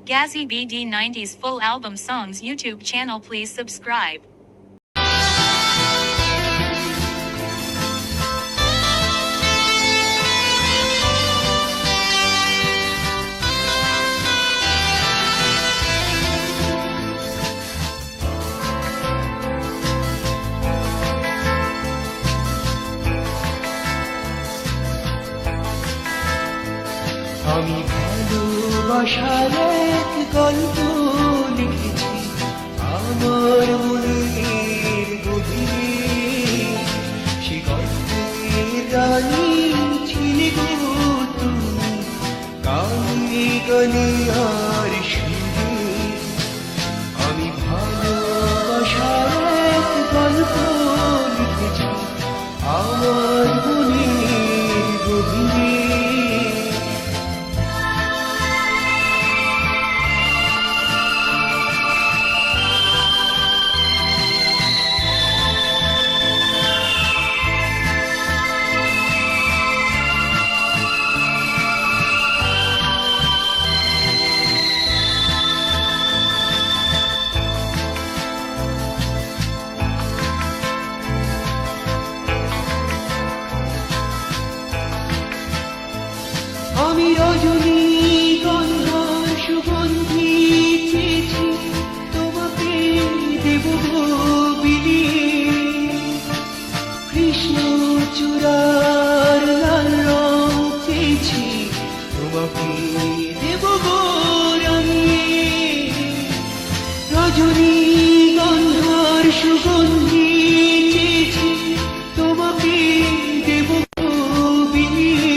Gazzy BD90's full album songs YouTube channel, please subscribe. আমি ভালোবাসার এক গল্প লিখেছি আমার মনের গভীরে, সে গল্পের রানী ছিলে গো তুমি, গানে গানে আর সুরে। আমি ভালোবাসার এক গল্প লিখেছি আমার মনের গভীরে। আমি রজনীগন্ধার সুগন্ধি চেয়েছি, তোমাকে দেব গো বিলিয়ে। কৃষ্ণচূড়ার লাল রং চেয়েছি, তোমাকে দেব গো রাঙিয়ে। রজনীগন্ধার সুগন্ধি চেয়েছি, তোমাকে দেব গো বিলিয়ে।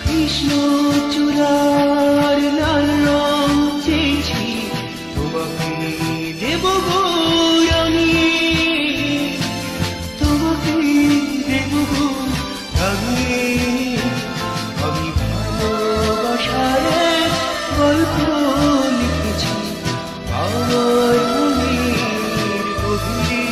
কৃষ্ণচূড়ার লাল রং চেয়েছি, তোমাকে দেব গো রাঙিয়ে। তোমাকে দেব গো রাঙিয়ে। আমি ভালোবাসার এক গল্প লিখেছি আমার মনের গভীরে।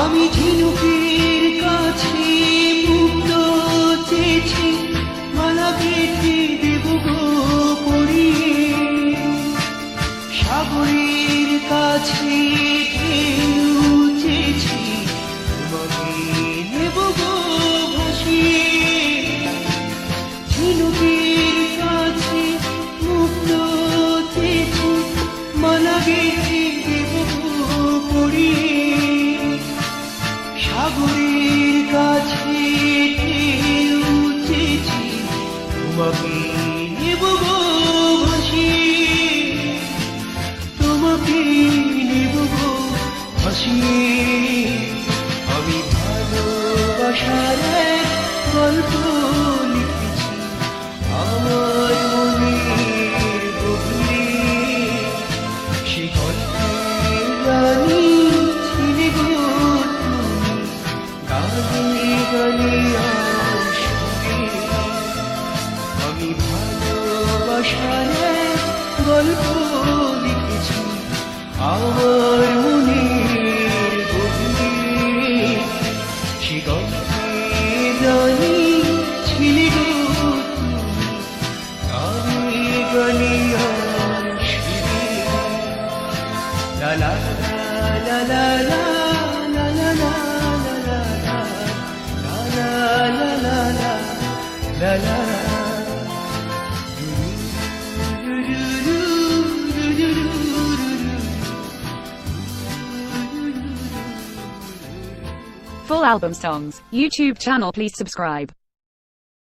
আমি ঝিনুকের কাছে মুক্ত চেয়েছি, মালা গেঁথে দেব গো পরিয়ে। সাগরের কাছে ঢেউ চেয়েছি, তোমাকে নেব গো ভাসিয়ে। ঝিনুকের কাছে মুক্ত চেয়েছি, মালা গেঁথে দেব গো পরিয়ে। সাগরের কাছে ঢেউ চেয়েছি, তোমাকে নেব গো ভাসিয়ে। তোমাকে নেব গো ভাসিয়ে। আমি ভালোবাসার এক গল্প লিখেছি আমার মনের গভীরে, সে গল্পের রানী ছিলে গো তুমি, গানে গানে আর সুরে। আমি ভালোবাসার এক গল্প লিখেছি আমার মনের গভীরে, সে গল্পের রানী ছিলে গো তুমি, গানে গানে আর সুরে। লা লা লা লা লা লা লা লা লা la la. Full album songs, YouTube channel, please subscribe.